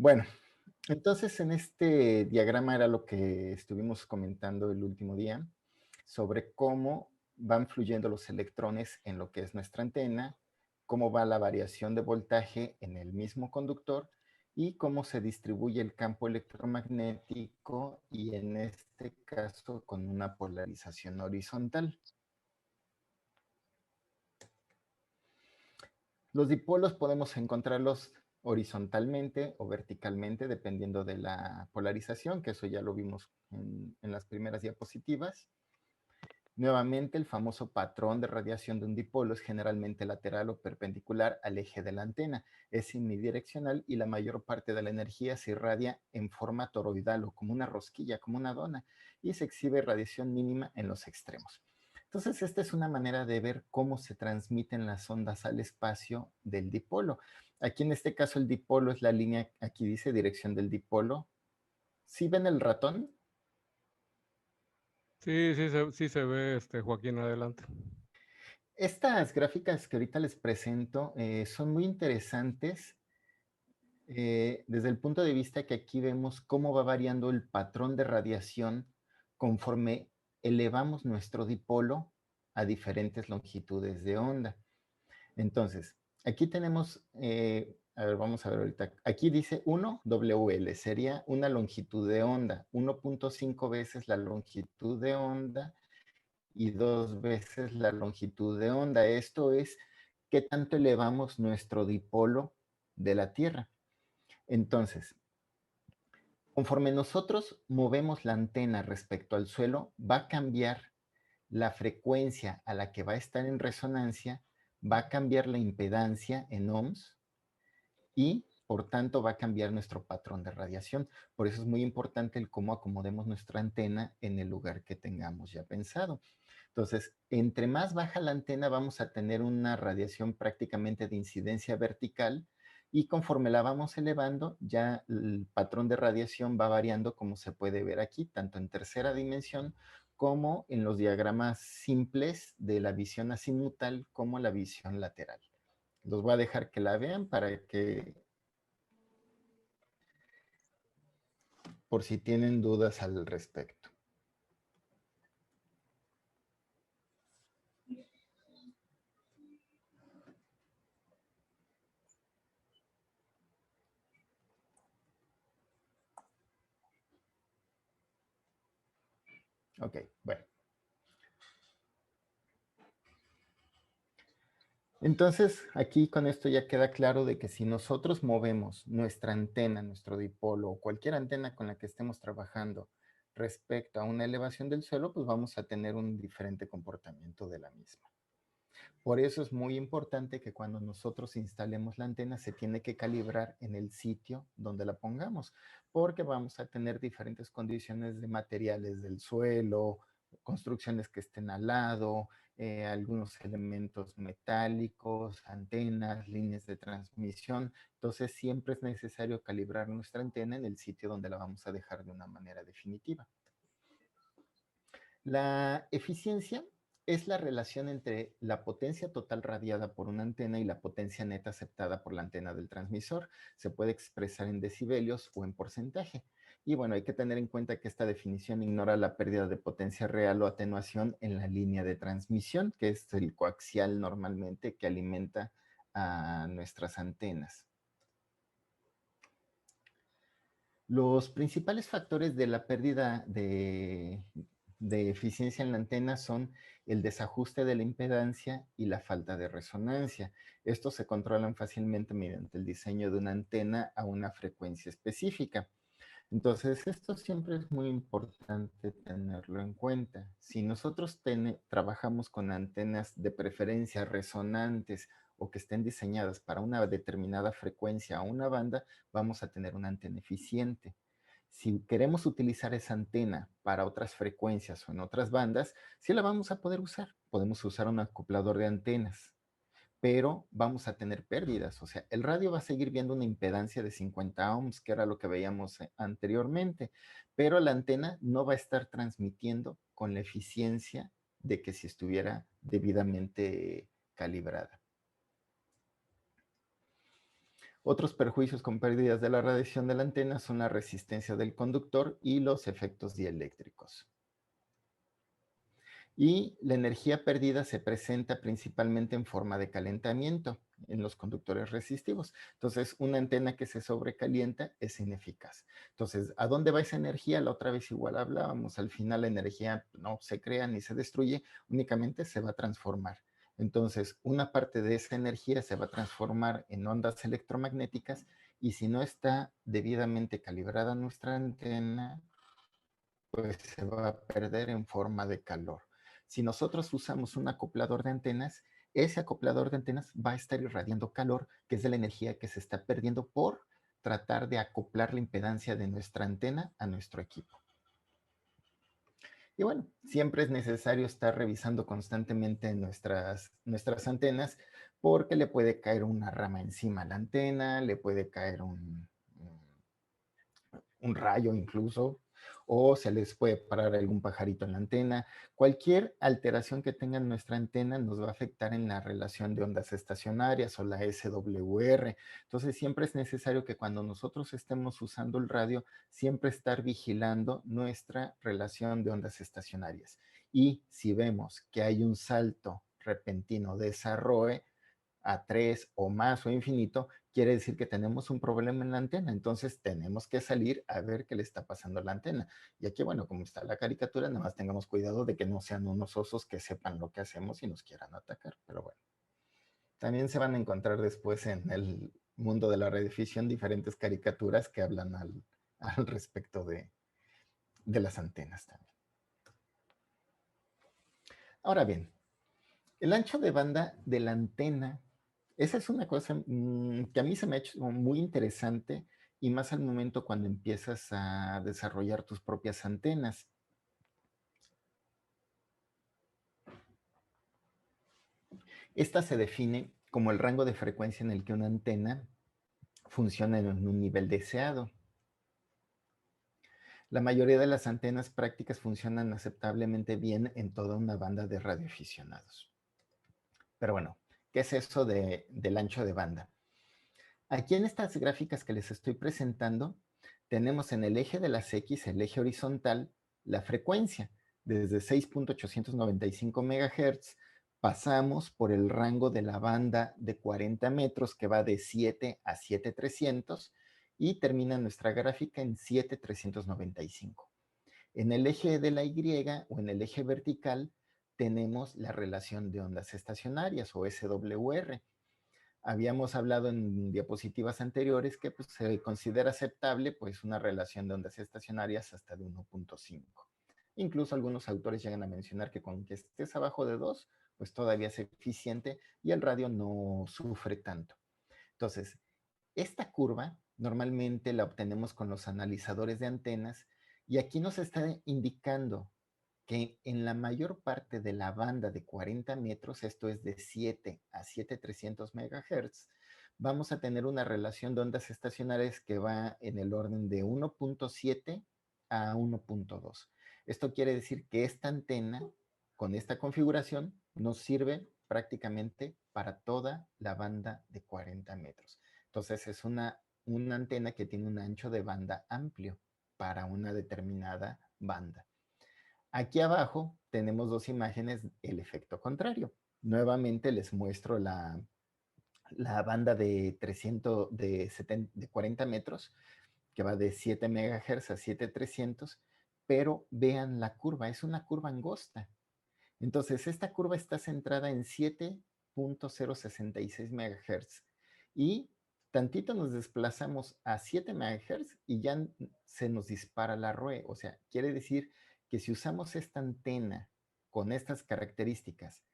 Bueno, entonces en este diagrama era lo que estuvimos comentando el último día sobre cómo van fluyendo los electrones en lo que es nuestra antena, cómo va la variación de voltaje en el mismo conductor y cómo se distribuye el campo electromagnético y en este caso con una polarización horizontal. Los dipolos podemos encontrarlos horizontalmente o verticalmente, dependiendo de la polarización, que eso ya lo vimos en las primeras diapositivas. Nuevamente, el famoso patrón de radiación de un dipolo es generalmente lateral o perpendicular al eje de la antena. Es unidireccional y la mayor parte de la energía se irradia en forma toroidal o como una rosquilla, como una dona, y se exhibe radiación mínima en los extremos. Entonces, esta es una manera de ver cómo se transmiten las ondas al espacio del dipolo. Aquí en este caso el dipolo es la línea, aquí dice dirección del dipolo. ¿Sí ven el ratón? Sí, sí se ve, Joaquín, adelante. Estas gráficas que ahorita les presento son muy interesantes desde el punto de vista que aquí vemos cómo va variando el patrón de radiación conforme elevamos nuestro dipolo a diferentes longitudes de onda. Entonces, aquí tenemos, a ver, vamos a ver ahorita, aquí dice 1 WL, sería una longitud de onda, 1.5 veces la longitud de onda y 2 veces la longitud de onda. Esto es qué tanto elevamos nuestro dipolo de la Tierra. Entonces, conforme nosotros movemos la antena respecto al suelo, va a cambiar la frecuencia a la que va a estar en resonancia, va a cambiar la impedancia en ohms y por tanto va a cambiar nuestro patrón de radiación. Por eso es muy importante el cómo acomodemos nuestra antena en el lugar que tengamos ya pensado. Entonces, entre más baja la antena, vamos a tener una radiación prácticamente de incidencia vertical y conforme la vamos elevando, ya el patrón de radiación va variando como se puede ver aquí, tanto en tercera dimensión como en los diagramas simples de la visión azimutal como la visión lateral. Los voy a dejar que la vean para que, por si tienen dudas al respecto. Ok, bueno. Entonces, aquí con esto ya queda claro de que si nosotros movemos nuestra antena, nuestro dipolo o cualquier antena con la que estemos trabajando respecto a una elevación del suelo, pues vamos a tener un diferente comportamiento de la misma. Por eso es muy importante que cuando nosotros instalemos la antena se tiene que calibrar en el sitio donde la pongamos, porque vamos a tener diferentes condiciones de materiales del suelo, construcciones que estén al lado, algunos elementos metálicos, antenas, líneas de transmisión. Entonces siempre es necesario calibrar nuestra antena en el sitio donde la vamos a dejar de una manera definitiva. La eficiencia es la relación entre la potencia total radiada por una antena y la potencia neta aceptada por la antena del transmisor. Se puede expresar en decibelios o en porcentaje. Y bueno, hay que tener en cuenta que esta definición ignora la pérdida de potencia real o atenuación en la línea de transmisión, que es el coaxial normalmente que alimenta a nuestras antenas. Los principales factores de la pérdida de eficiencia en la antena son el desajuste de la impedancia y la falta de resonancia. Estos se controlan fácilmente mediante el diseño de una antena a una frecuencia específica. Entonces, esto siempre es muy importante tenerlo en cuenta. Si nosotros trabajamos con antenas de preferencia resonantes o que estén diseñadas para una determinada frecuencia o una banda, vamos a tener una antena eficiente. Si queremos utilizar esa antena para otras frecuencias o en otras bandas, sí la vamos a poder usar. Podemos usar un acoplador de antenas, pero vamos a tener pérdidas. O sea, el radio va a seguir viendo una impedancia de 50 ohms, que era lo que veíamos anteriormente, pero la antena no va a estar transmitiendo con la eficiencia de que si estuviera debidamente calibrada. Otros perjuicios con pérdidas de la radiación de la antena son la resistencia del conductor y los efectos dieléctricos. Y la energía perdida se presenta principalmente en forma de calentamiento en los conductores resistivos. Entonces, una antena que se sobrecalienta es ineficaz. Entonces, ¿a dónde va esa energía? La otra vez igual hablábamos, al final la energía no se crea ni se destruye, únicamente se va a transformar. Entonces, una parte de esa energía se va a transformar en ondas electromagnéticas y si no está debidamente calibrada nuestra antena, pues se va a perder en forma de calor. Si nosotros usamos un acoplador de antenas, ese acoplador de antenas va a estar irradiando calor, que es de la energía que se está perdiendo por tratar de acoplar la impedancia de nuestra antena a nuestro equipo. Y bueno, siempre es necesario estar revisando constantemente nuestras antenas porque le puede caer una rama encima a la antena, le puede caer un rayo incluso, o se les puede parar algún pajarito en la antena. Cualquier alteración que tenga nuestra antena nos va a afectar en la relación de ondas estacionarias o la SWR. Entonces siempre es necesario que cuando nosotros estemos usando el radio, siempre estar vigilando nuestra relación de ondas estacionarias. Y si vemos que hay un salto repentino de esa ROE, a 3 o más o infinito, quiere decir que tenemos un problema en la antena. Entonces tenemos que salir a ver qué le está pasando a la antena. Y aquí, bueno, como está la caricatura, nada más tengamos cuidado de que no sean unos osos que sepan lo que hacemos y nos quieran atacar. Pero bueno, también se van a encontrar después en el mundo de la radiodifusión diferentes caricaturas que hablan al respecto de las antenas también. Ahora bien, el ancho de banda de la antena, esa es una cosa que a mí se me ha hecho muy interesante y más al momento cuando empiezas a desarrollar tus propias antenas. Esta se define como el rango de frecuencia en el que una antena funciona en un nivel deseado. La mayoría de las antenas prácticas funcionan aceptablemente bien en toda una banda de radioaficionados. Pero bueno, ¿qué es eso del ancho de banda? Aquí en estas gráficas que les estoy presentando, tenemos en el eje de las X, el eje horizontal, la frecuencia. Desde 6.895 MHz pasamos por el rango de la banda de 40 metros que va de 7 a 7,300 y termina nuestra gráfica en 7,395. En el eje de la Y o en el eje vertical tenemos la relación de ondas estacionarias o SWR. Habíamos hablado en diapositivas anteriores que pues, se considera aceptable pues, una relación de ondas estacionarias hasta de 1.5. Incluso algunos autores llegan a mencionar que con que estés abajo de 2, pues todavía es eficiente y el radio no sufre tanto. Entonces, esta curva normalmente la obtenemos con los analizadores de antenas y aquí nos está indicando que en la mayor parte de la banda de 40 metros, esto es de 7 a 7,300 MHz, vamos a tener una relación de ondas estacionarias que va en el orden de 1.7 a 1.2. Esto quiere decir que esta antena, con esta configuración, nos sirve prácticamente para toda la banda de 40 metros. Entonces es una antena que tiene un ancho de banda amplio para una determinada banda. Aquí abajo tenemos dos imágenes, el efecto contrario. Nuevamente les muestro la banda de 40 metros, que va de 7 MHz a 7,300, pero vean la curva, es una curva angosta. Entonces, esta curva está centrada en 7,066 MHz y tantito nos desplazamos a 7 MHz y ya se nos dispara la ROE. O sea, quiere decir que si usamos esta antena con estas características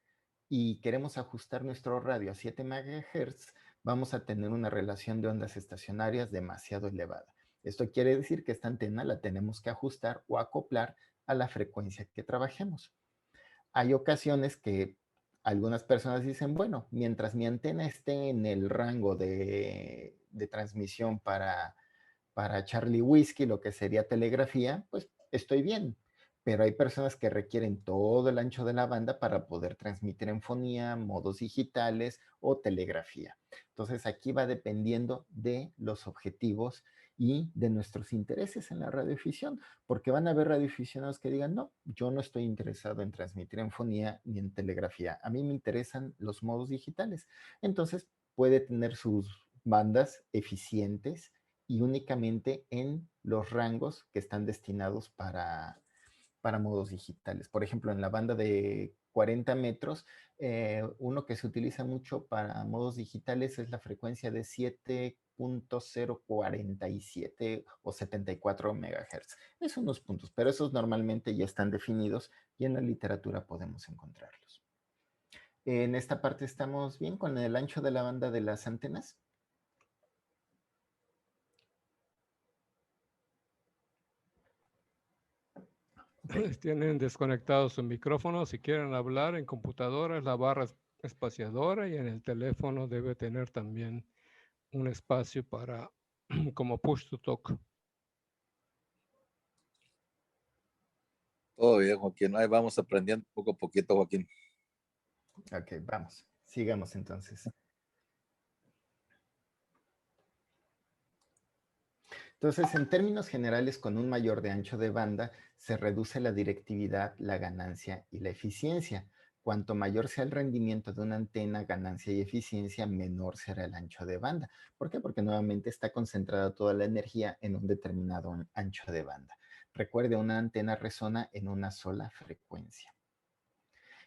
y queremos ajustar nuestro radio a 7 MHz, vamos a tener una relación de ondas estacionarias demasiado elevada. Esto quiere decir que esta antena la tenemos que ajustar o acoplar a la frecuencia que trabajemos. Hay ocasiones que algunas personas dicen, bueno, mientras mi antena esté en el rango de transmisión para Charlie Whiskey, lo que sería telegrafía, pues estoy bien. pero hay personas que requieren todo el ancho de la banda para poder transmitir en fonía, modos digitales o telegrafía. Entonces aquí va dependiendo de los objetivos y de nuestros intereses en la radiodifusión, porque van a haber radioaficionados que digan, no, yo no estoy interesado en transmitir en fonía ni en telegrafía, a mí me interesan los modos digitales. Entonces puede tener sus bandas eficientes y únicamente en los rangos que están destinados para modos digitales. Por ejemplo, en la banda de 40 metros, uno que se utiliza mucho para modos digitales es la frecuencia de 7.047 o 74 megahertz. Es unos puntos, pero esos normalmente ya están definidos y en la literatura podemos encontrarlos. En esta parte estamos bien con el ancho de la banda de las antenas. Okay. Tienen desconectado su micrófono. Si quieren hablar en computadora es la barra espaciadora y en el teléfono debe tener también un espacio para como push to talk. Todo bien, Joaquín. Ahí vamos aprendiendo poco a poquito, Joaquín. Ok, vamos. Sigamos entonces. Entonces, en términos generales, con un mayor de ancho de banda, se reduce la directividad, la ganancia y la eficiencia. Cuanto mayor sea el rendimiento de una antena, ganancia y eficiencia, menor será el ancho de banda. ¿Por qué? Porque nuevamente está concentrada toda la energía en un determinado ancho de banda. Recuerde, una antena resona en una sola frecuencia.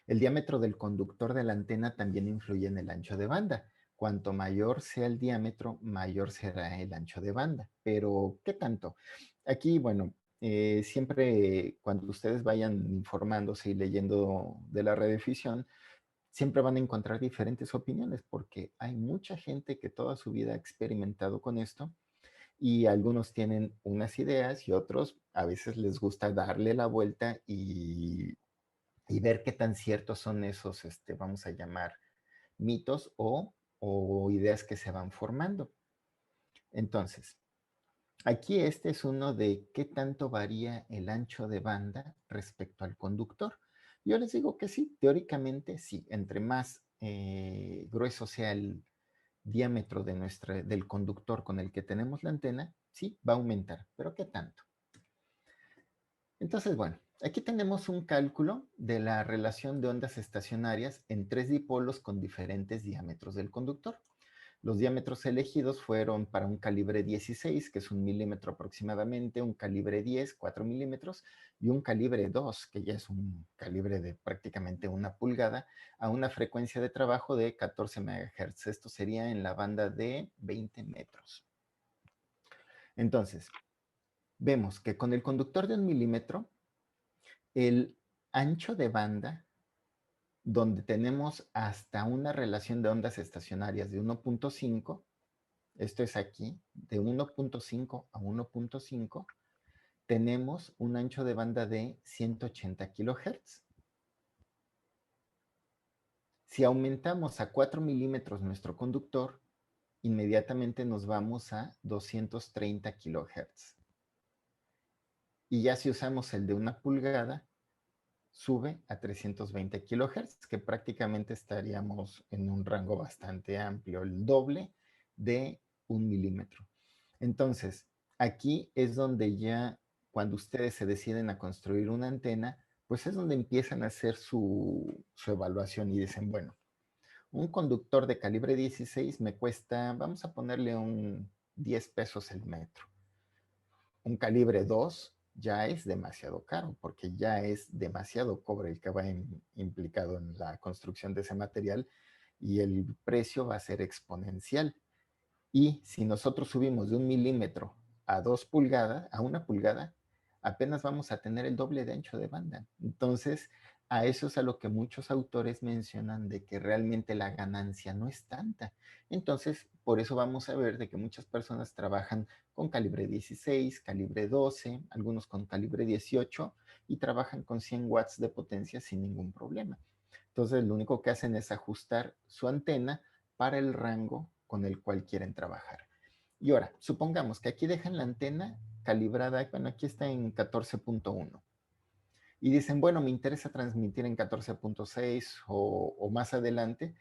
El diámetro del conductor de la antena también influye en el ancho de banda. Cuanto mayor sea el diámetro, mayor será el ancho de banda. Pero, ¿qué tanto? Aquí, bueno, siempre cuando ustedes vayan informándose y leyendo de la radiodifusión, siempre van a encontrar diferentes opiniones porque hay mucha gente que toda su vida ha experimentado con esto y algunos tienen unas ideas y otros a veces les gusta darle la vuelta y ver qué tan ciertos son esos, vamos a llamar, mitos o ideas que se van formando. Entonces, aquí este es uno de qué tanto varía el ancho de banda respecto al conductor. Yo les digo que sí, teóricamente sí, entre más grueso sea el diámetro del conductor con el que tenemos la antena, sí, va a aumentar, pero ¿qué tanto? Entonces, bueno, aquí tenemos un cálculo de la relación de ondas estacionarias en tres dipolos con diferentes diámetros del conductor. Los diámetros elegidos fueron para un calibre 16, que es 1 milímetro aproximadamente, un calibre 10, 4 milímetros, y un calibre 2, que ya es un calibre de prácticamente 1 pulgada, a una frecuencia de trabajo de 14 MHz. Esto sería en la banda de 20 metros. Entonces, vemos que con el conductor de 1 milímetro, el ancho de banda, donde tenemos hasta una relación de ondas estacionarias de 1.5, esto es aquí, de 1.5 a 1.5, tenemos un ancho de banda de 180 kHz. Si aumentamos a 4 milímetros nuestro conductor, inmediatamente nos vamos a 230 kHz. Y ya si usamos el de 1 pulgada, sube a 320 kHz, que prácticamente estaríamos en un rango bastante amplio, el doble de 1 milímetro. Entonces, aquí es donde ya cuando ustedes se deciden a construir una antena, pues es donde empiezan a hacer su evaluación y dicen, bueno, un conductor de calibre 16 me cuesta, vamos a ponerle un 10 pesos el metro. Un calibre 2 ya es demasiado caro porque ya es demasiado cobre el que va implicado en la construcción de ese material y el precio va a ser exponencial. Y si nosotros subimos de 1 milímetro a 2 pulgadas, a 1 pulgada, apenas vamos a tener el doble de ancho de banda. Entonces, a eso es a lo que muchos autores mencionan de que realmente la ganancia no es tanta. Entonces, por eso vamos a ver de que muchas personas trabajan con calibre 16, calibre 12, algunos con calibre 18 y trabajan con 100 watts de potencia sin ningún problema. Entonces, lo único que hacen es ajustar su antena para el rango con el cual quieren trabajar. Y ahora, supongamos que aquí dejan la antena calibrada, bueno, aquí está en 14.1. y dicen, bueno, me interesa transmitir en 14.6 o más adelante,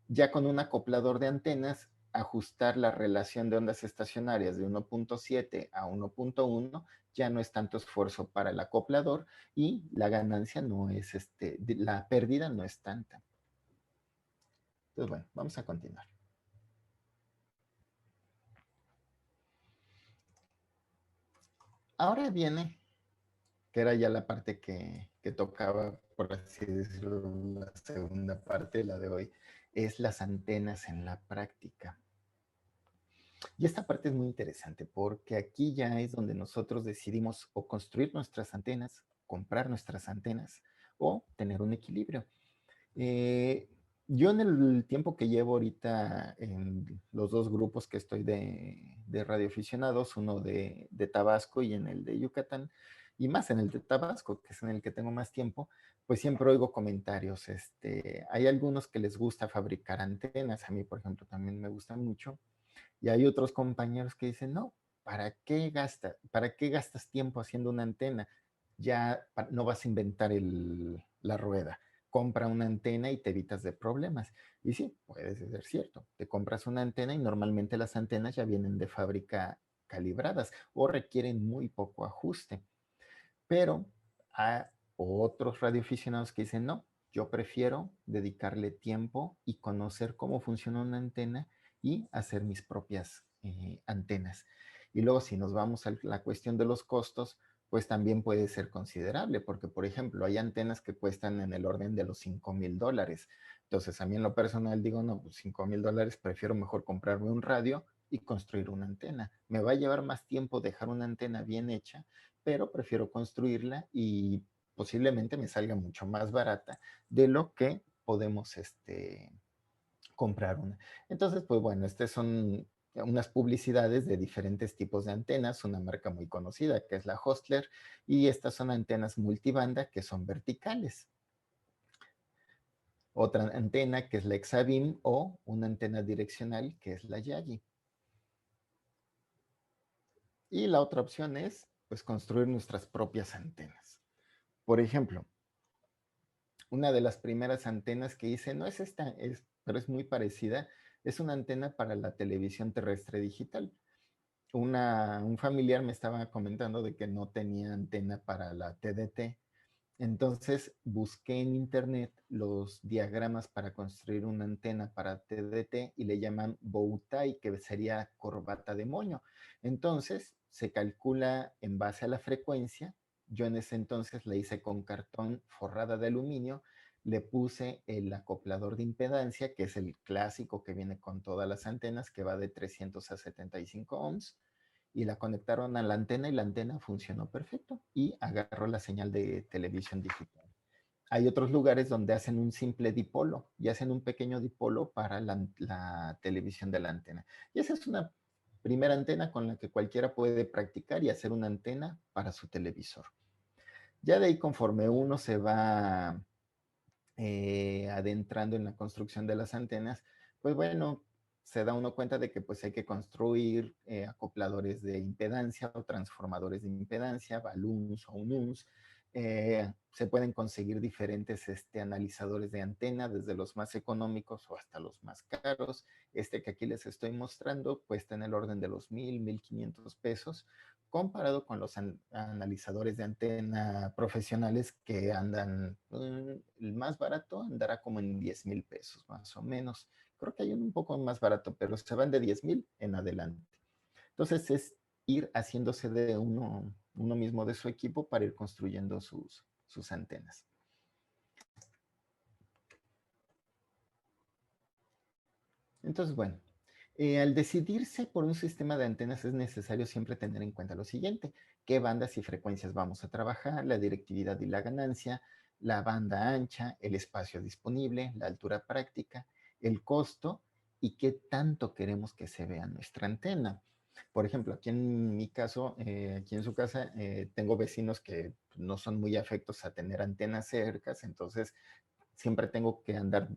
ya con un acoplador de antenas, ajustar la relación de ondas estacionarias de 1.7 a 1.1 ya no es tanto esfuerzo para el acoplador y la ganancia no es, la pérdida no es tanta. Entonces, bueno, vamos a continuar. Ahora viene, que era ya la parte que tocaba, por así decirlo, la segunda parte, la de hoy, es las antenas en la práctica. Y esta parte es muy interesante porque aquí ya es donde nosotros decidimos o construir nuestras antenas, comprar nuestras antenas o tener un equilibrio. Yo en el tiempo que llevo ahorita en los dos grupos que estoy de radioaficionados, uno de Tabasco y en el de Yucatán, y más en el de Tabasco, que es en el que tengo más tiempo, pues siempre oigo comentarios. Hay algunos que les gusta fabricar antenas, a mí por ejemplo también me gustan mucho, y hay otros compañeros que dicen, no, ¿para qué gastas tiempo haciendo una antena? Ya no vas a inventar la rueda. Compra una antena y te evitas de problemas. Y sí, puede ser cierto. Te compras una antena y normalmente las antenas ya vienen de fábrica calibradas o requieren muy poco ajuste. Pero hay otros radioaficionados que dicen, no, yo prefiero dedicarle tiempo y conocer cómo funciona una antena y hacer mis propias antenas. Y luego si nos vamos a la cuestión de los costos, pues también puede ser considerable, porque por ejemplo hay antenas que cuestan en el orden de los $5,000. Entonces a mí en lo personal digo, no, pues $5,000 prefiero mejor comprarme un radio y construir una antena. Me va a llevar más tiempo dejar una antena bien hecha, pero prefiero construirla y posiblemente me salga mucho más barata de lo que podemos comprar una. Entonces, pues bueno, estas son unas publicidades de diferentes tipos de antenas, una marca muy conocida que es la Hostler, y estas son antenas multibanda que son verticales. Otra antena que es la Exabeam o una antena direccional que es la Yagi. Y la otra opción es pues construir nuestras propias antenas. Por ejemplo, una de las primeras antenas que hice, no es esta, pero es muy parecida, es una antena para la televisión terrestre digital. Un familiar me estaba comentando de que no tenía antena para la TDT. Entonces busqué en internet los diagramas para construir una antena para TDT y le llaman bow tie, que sería corbata de moño. Entonces se calcula en base a la frecuencia. Yo en ese entonces la hice con cartón forrada de aluminio, le puse el acoplador de impedancia, que es el clásico que viene con todas las antenas, que va de 300 a 75 ohms, y la conectaron a la antena y la antena funcionó perfecto y agarró la señal de televisión digital. Hay otros lugares donde hacen un simple dipolo y hacen un pequeño dipolo para la televisión de la antena. Y esa es una primera antena con la que cualquiera puede practicar y hacer una antena para su televisor. Ya de ahí, conforme uno se va adentrando en la construcción de las antenas, pues bueno, se da uno cuenta de que pues hay que construir acopladores de impedancia o transformadores de impedancia, balloons o ununs. Se pueden conseguir diferentes analizadores de antena, desde los más económicos o hasta los más caros. Este que aquí les estoy mostrando cuesta en el orden de los 1,000, 1,500 pesos, comparado con los analizadores de antena profesionales que andan, el más barato andará como en 10,000 pesos, más o menos. Creo que hay un poco más barato, pero se van de 10,000 en adelante. Entonces es ir haciéndose de uno mismo de su equipo para ir construyendo sus antenas. Entonces, bueno, al decidirse por un sistema de antenas es necesario siempre tener en cuenta lo siguiente: qué bandas y frecuencias vamos a trabajar, la directividad y la ganancia, la banda ancha, el espacio disponible, la altura práctica, el costo y qué tanto queremos que se vea nuestra antena. Por ejemplo, aquí en mi caso, aquí en su casa, tengo vecinos que no son muy afectos a tener antenas cercas, entonces siempre tengo que andar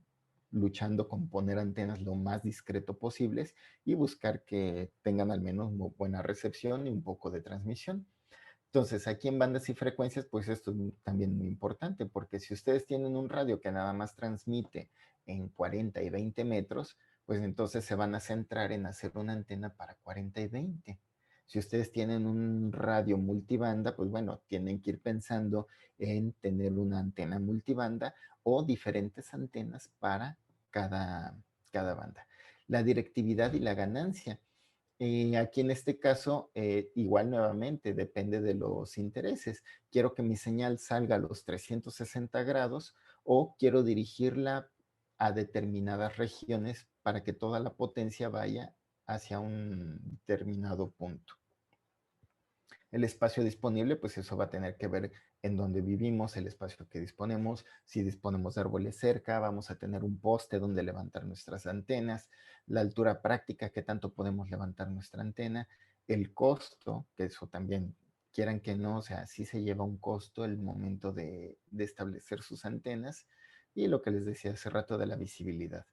luchando con poner antenas lo más discreto posibles y buscar que tengan al menos buena recepción y un poco de transmisión. Entonces, aquí en bandas y frecuencias, pues esto es también muy importante, porque si ustedes tienen un radio que nada más transmite en 40 y 20 metros, pues entonces se van a centrar en hacer una antena para 40 y 20. Si ustedes tienen un radio multibanda, pues bueno, tienen que ir pensando en tener una antena multibanda o diferentes antenas para cada banda. La directividad y la ganancia. Aquí en este caso, igual nuevamente, depende de los intereses. Quiero que mi señal salga a los 360 grados o quiero dirigirla a determinadas regiones para que toda la potencia vaya hacia un determinado punto. El espacio disponible, pues eso va a tener que ver en dónde vivimos, el espacio que disponemos, si disponemos de árboles cerca, vamos a tener un poste donde levantar nuestras antenas, la altura práctica, qué tanto podemos levantar nuestra antena, el costo, que eso también quieran que no, o sea, sí se lleva un costo el momento de establecer sus antenas y lo que les decía hace rato de la visibilidad.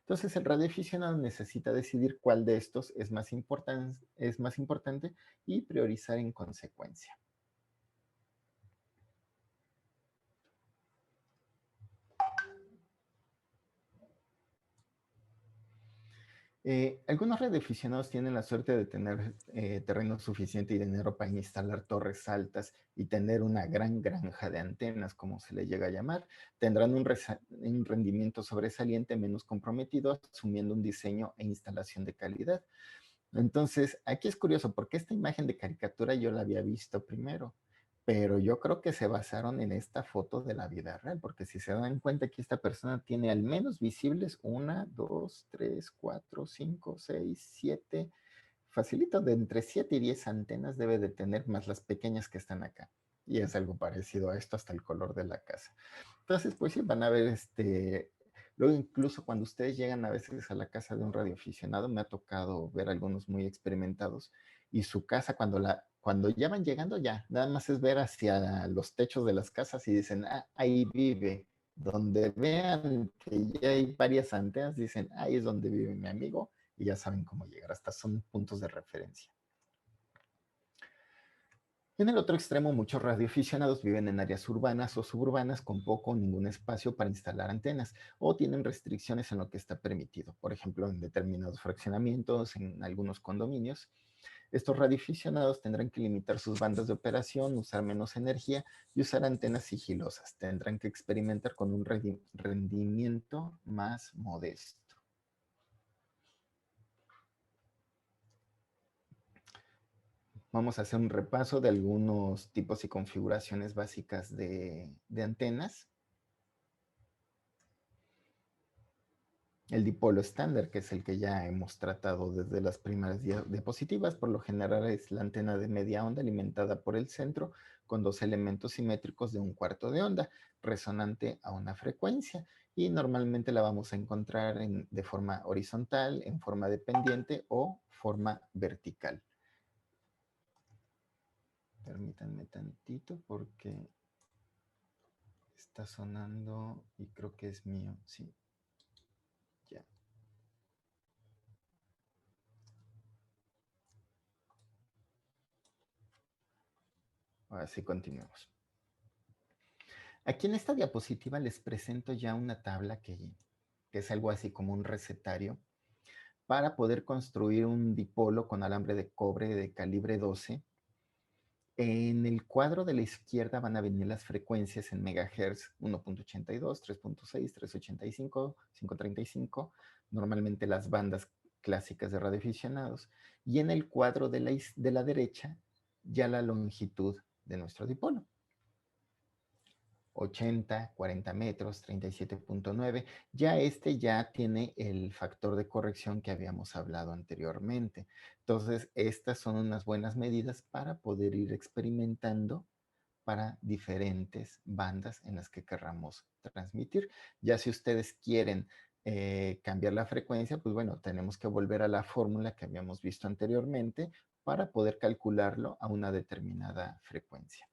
Entonces, el radioaficionado necesita decidir cuál de estos es más importante y priorizar en consecuencia. Algunos radioaficionados tienen la suerte de tener terreno suficiente y dinero para instalar torres altas y tener una gran granja de antenas, como se le llega a llamar. Tendrán un rendimiento sobresaliente menos comprometido, asumiendo un diseño e instalación de calidad. Entonces, aquí es curioso, porque esta imagen de caricatura yo la había visto primero, pero yo creo que se basaron en esta foto de la vida real, porque si se dan cuenta que esta persona tiene al menos visibles una, dos, tres, cuatro, cinco, seis, siete, facilito, de entre 7 y 10 antenas debe de tener, más las pequeñas que están acá. Y es algo parecido a esto, hasta el color de la casa. Entonces, pues sí, van a ver luego, incluso cuando ustedes llegan a veces a la casa de un radioaficionado, me ha tocado ver algunos muy experimentados, y su casa, cuando ya van llegando, ya, nada más es ver hacia los techos de las casas y dicen, ah, ahí vive. Donde vean que ya hay varias antenas, dicen, ahí es donde vive mi amigo, y ya saben cómo llegar. Hasta son puntos de referencia. En el otro extremo, muchos radioaficionados viven en áreas urbanas o suburbanas con poco o ningún espacio para instalar antenas o tienen restricciones en lo que está permitido, por ejemplo, en determinados fraccionamientos, en algunos condominios. Estos radioaficionados tendrán que limitar sus bandas de operación, usar menos energía y usar antenas sigilosas. Tendrán que experimentar con un rendimiento más modesto. Vamos a hacer un repaso de algunos tipos y configuraciones básicas de antenas. El dipolo estándar, que es el que ya hemos tratado desde las primeras diapositivas, por lo general es la antena de media onda alimentada por el centro con dos elementos simétricos de un cuarto de onda, resonante a una frecuencia, y normalmente la vamos a encontrar de forma horizontal, en forma de pendiente o forma vertical. Permítanme tantito porque está sonando y creo que es mío, sí. Ya. Ahora sí, continuemos. Aquí en esta diapositiva les presento ya una tabla que es algo así como un recetario para poder construir un dipolo con alambre de cobre de calibre 12. En el cuadro de la izquierda van a venir las frecuencias en megahertz: 1.82, 3.6, 385, 535, normalmente las bandas clásicas de radioaficionados. Y en el cuadro de la derecha, ya la longitud de nuestro dipolo: 80, 40 metros, 37.9. Ya ya tiene el factor de corrección que habíamos hablado anteriormente. Entonces, estas son unas buenas medidas para poder ir experimentando para diferentes bandas en las que querramos transmitir. Ya si ustedes quieren cambiar la frecuencia, pues bueno, tenemos que volver a la fórmula que habíamos visto anteriormente para poder calcularlo a una determinada frecuencia.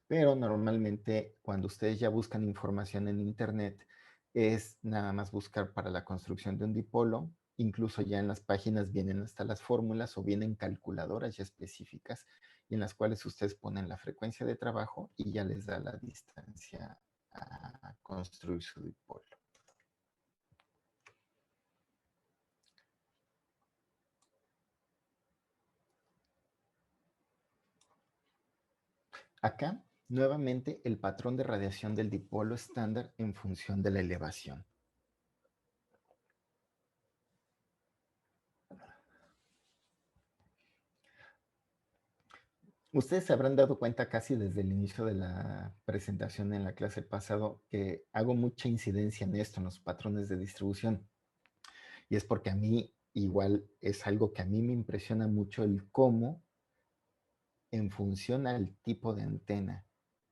Pero normalmente cuando ustedes ya buscan información en internet, es nada más buscar para la construcción de un dipolo incluso ya en las páginas vienen hasta las fórmulas o vienen calculadoras ya específicas y en las cuales ustedes ponen la frecuencia de trabajo y ya les da la distancia a construir su dipolo. Acá, nuevamente, el patrón de radiación del dipolo estándar en función de la elevación. Ustedes se habrán dado cuenta casi desde el inicio de la presentación en la clase pasado que hago mucha incidencia en esto, en los patrones de distribución. Y es porque a mí igual es algo que a mí me impresiona mucho el cómo en función al tipo de antena,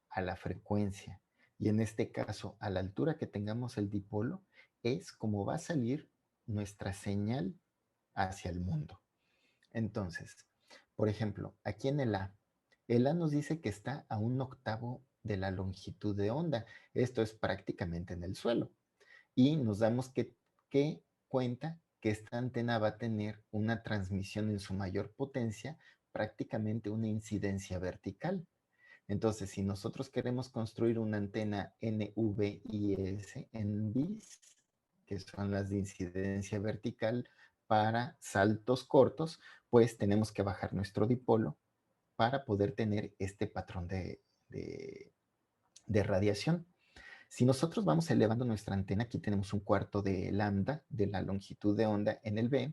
a la frecuencia y en este caso a la altura que tengamos el dipolo, es como va a salir nuestra señal hacia el mundo. Entonces, por ejemplo, aquí en el A nos dice que está a 1/8 de la longitud de onda. Esto es prácticamente en el suelo. Y nos damos que cuenta que esta antena va a tener una transmisión en su mayor potencia, prácticamente una incidencia vertical. Entonces, si nosotros queremos construir una antena NVIS en bis, que son las de incidencia vertical para saltos cortos, pues tenemos que bajar nuestro dipolo para poder tener este patrón de radiación. Si nosotros vamos elevando nuestra antena, aquí tenemos 1/4 de lambda de la longitud de onda en el B,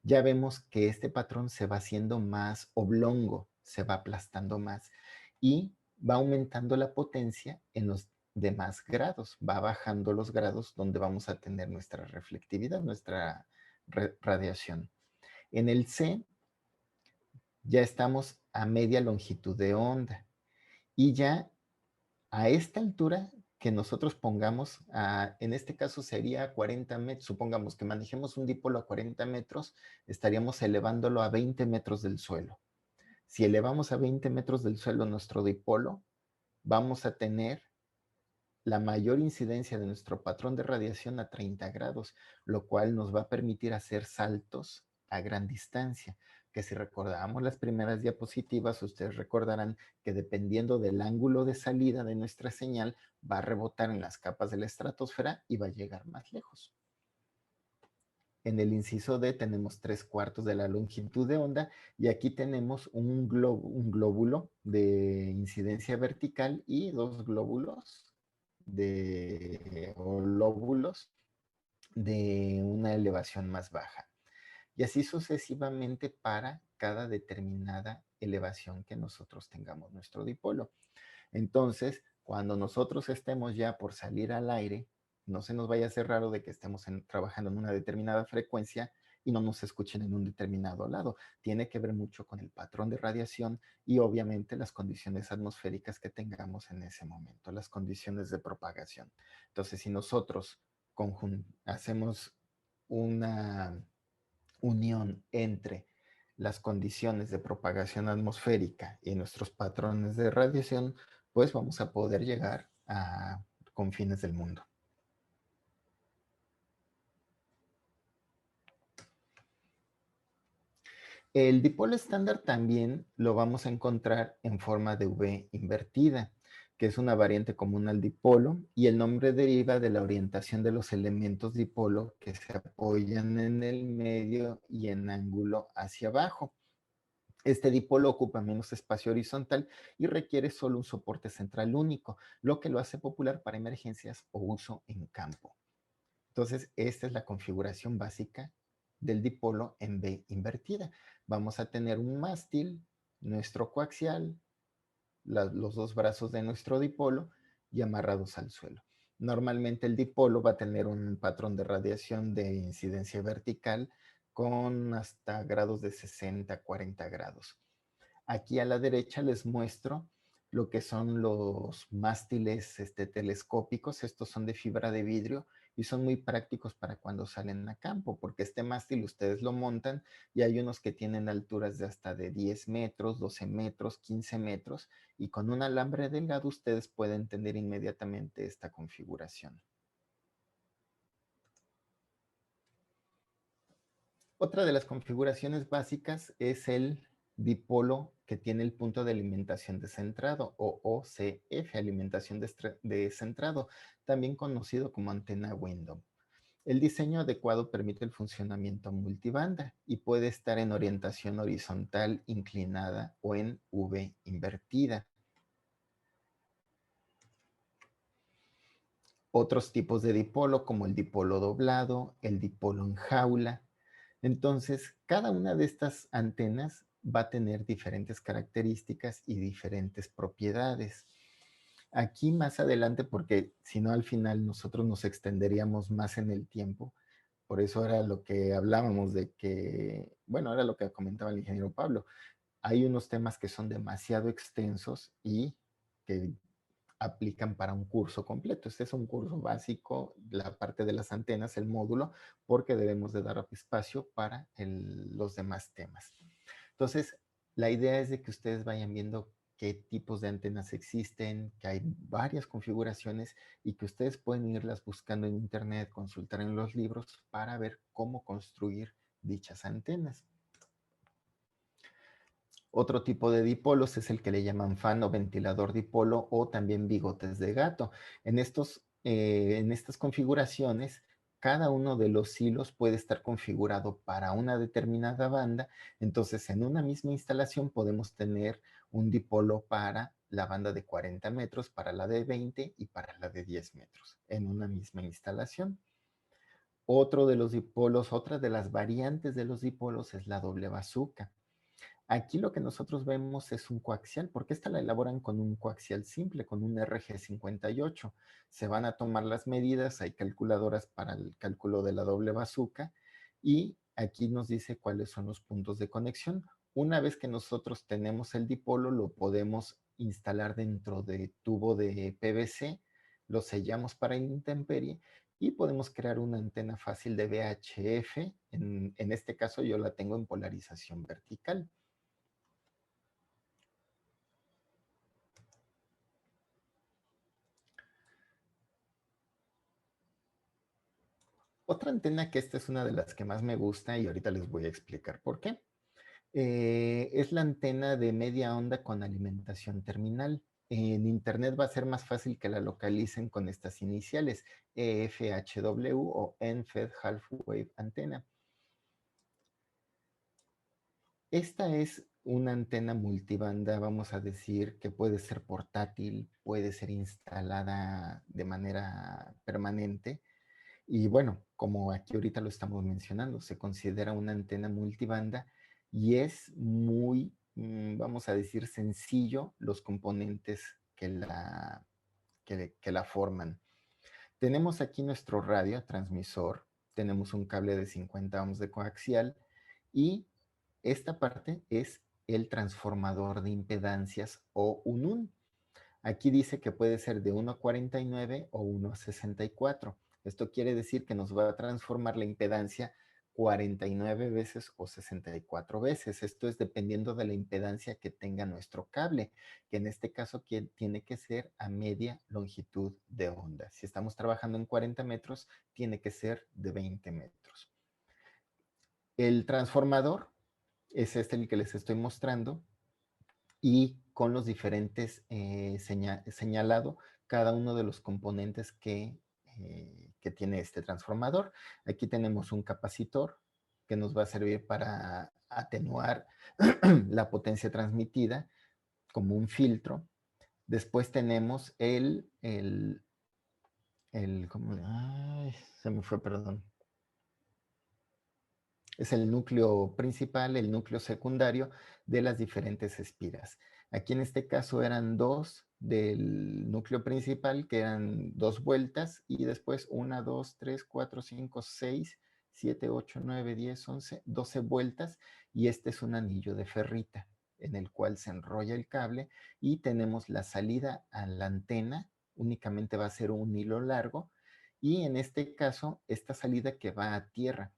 ya vemos que este patrón se va haciendo más oblongo, se va aplastando más y va aumentando la potencia en los demás grados, va bajando los grados donde vamos a tener nuestra reflectividad, nuestra radiación. En el C ya estamos a media longitud de onda y ya a esta altura que nosotros pongamos, en este caso sería 40 metros, supongamos que manejemos un dipolo a 40 metros, estaríamos elevándolo a 20 metros del suelo. Si elevamos a 20 metros del suelo nuestro dipolo, vamos a tener la mayor incidencia de nuestro patrón de radiación a 30 grados, lo cual nos va a permitir hacer saltos a gran distancia, que si recordamos las primeras diapositivas, ustedes recordarán que dependiendo del ángulo de salida de nuestra señal, va a rebotar en las capas de la estratosfera y va a llegar más lejos. En el inciso D tenemos 3/4 de la longitud de onda y aquí tenemos un glóbulo de incidencia vertical y 2 glóbulos o lóbulos de una elevación más baja. Y así sucesivamente para cada determinada elevación que nosotros tengamos nuestro dipolo. Entonces, cuando nosotros estemos ya por salir al aire, no se nos vaya a hacer raro de que estemos trabajando en una determinada frecuencia y no nos escuchen en un determinado lado. Tiene que ver mucho con el patrón de radiación y obviamente las condiciones atmosféricas que tengamos en ese momento, las condiciones de propagación. Entonces, si nosotros hacemos una unión entre las condiciones de propagación atmosférica y nuestros patrones de radiación, pues vamos a poder llegar a confines del mundo. El dipolo estándar también lo vamos a encontrar en forma de V invertida, que es una variante común al dipolo, y el nombre deriva de la orientación de los elementos dipolo que se apoyan en el medio y en ángulo hacia abajo. Este dipolo ocupa menos espacio horizontal y requiere solo un soporte central único, lo que lo hace popular para emergencias o uso en campo. Entonces, esta es la configuración básica del dipolo en V invertida. Vamos a tener un mástil, nuestro coaxial, los dos brazos de nuestro dipolo y amarrados al suelo. Normalmente el dipolo va a tener un patrón de radiación de incidencia vertical con hasta grados de 60 a 40 grados. Aquí a la derecha les muestro lo que son los mástiles telescópicos. Estos son de fibra de vidrio y son muy prácticos para cuando salen a campo, porque este mástil ustedes lo montan y hay unos que tienen alturas de hasta de 10 metros, 12 metros, 15 metros y con un alambre delgado ustedes pueden tener inmediatamente esta configuración. Otra de las configuraciones básicas es el dipolo que tiene el punto de alimentación descentrado o OCF, alimentación descentrado, también conocido como antena window. El diseño adecuado permite el funcionamiento multibanda y puede estar en orientación horizontal inclinada o en V invertida. Otros tipos de dipolo como el dipolo doblado, el dipolo en jaula. Entonces, cada una de estas antenas va a tener diferentes características y diferentes propiedades. Aquí más adelante, porque si no al final nosotros nos extenderíamos más en el tiempo, por eso era lo que hablábamos de que, bueno, era lo que comentaba el ingeniero Pablo, hay unos temas que son demasiado extensos y que aplican para un curso completo. Este es un curso básico, la parte de las antenas, el módulo, porque debemos de dar espacio para los demás temas. Entonces, la idea es de que ustedes vayan viendo qué tipos de antenas existen, que hay varias configuraciones y que ustedes pueden irlas buscando en internet, consultar en los libros para ver cómo construir dichas antenas. Otro tipo de dipolos es el que le llaman fan o ventilador dipolo o también bigotes de gato. En estas configuraciones, cada uno de los hilos puede estar configurado para una determinada banda. Entonces, en una misma instalación podemos tener un dipolo para la banda de 40 metros, para la de 20 y para la de 10 metros en una misma instalación. Otro de los dipolos, otra de las variantes de los dipolos es la doble bazuca. Aquí lo que nosotros vemos es un coaxial, porque esta la elaboran con un coaxial simple, con un RG58. Se van a tomar las medidas, hay calculadoras para el cálculo de la doble bazuca y aquí nos dice cuáles son los puntos de conexión. Una vez que nosotros tenemos el dipolo, lo podemos instalar dentro de tubo de PVC, lo sellamos para intemperie y podemos crear una antena fácil de VHF. En este caso yo la tengo en polarización vertical. Otra antena que esta es una de las que más me gusta y ahorita les voy a explicar por qué. Es la antena de media onda con alimentación terminal. En internet va a ser más fácil que la localicen con estas iniciales, EFHW o End-Fed Half Wave Antenna. Esta es una antena multibanda, vamos a decir, que puede ser portátil, puede ser instalada de manera permanente. Y bueno, como aquí ahorita lo estamos mencionando, se considera una antena multibanda y es muy, vamos a decir, sencillo los componentes que la forman. Tenemos aquí nuestro radio transmisor, tenemos un cable de 50 ohms de coaxial y esta parte es el transformador de impedancias o un UN. Aquí dice que puede ser de 1,49 o 1,64. Esto quiere decir que nos va a transformar la impedancia 49 veces o 64 veces. Esto es dependiendo de la impedancia que tenga nuestro cable, que en este caso tiene que ser a media longitud de onda. Si estamos trabajando en 40 metros, tiene que ser de 20 metros. El transformador es este el que les estoy mostrando y con los diferentes señalado cada uno de los componentes que tiene este transformador. Aquí tenemos un capacitor que nos va a servir para atenuar la potencia transmitida como un filtro. Después tenemos ay, se me fue, perdón. Es el núcleo principal, el núcleo secundario de las diferentes espiras. Aquí en este caso eran dos del núcleo principal, que eran 2 vueltas, y después 1, 2, 3, 4, 5, 6, 7, 8, 9, 10, 11, 12 vueltas, y este es un anillo de ferrita en el cual se enrolla el cable y tenemos la salida a la antena, únicamente va a ser un hilo largo, y en este caso, esta salida que va a tierra.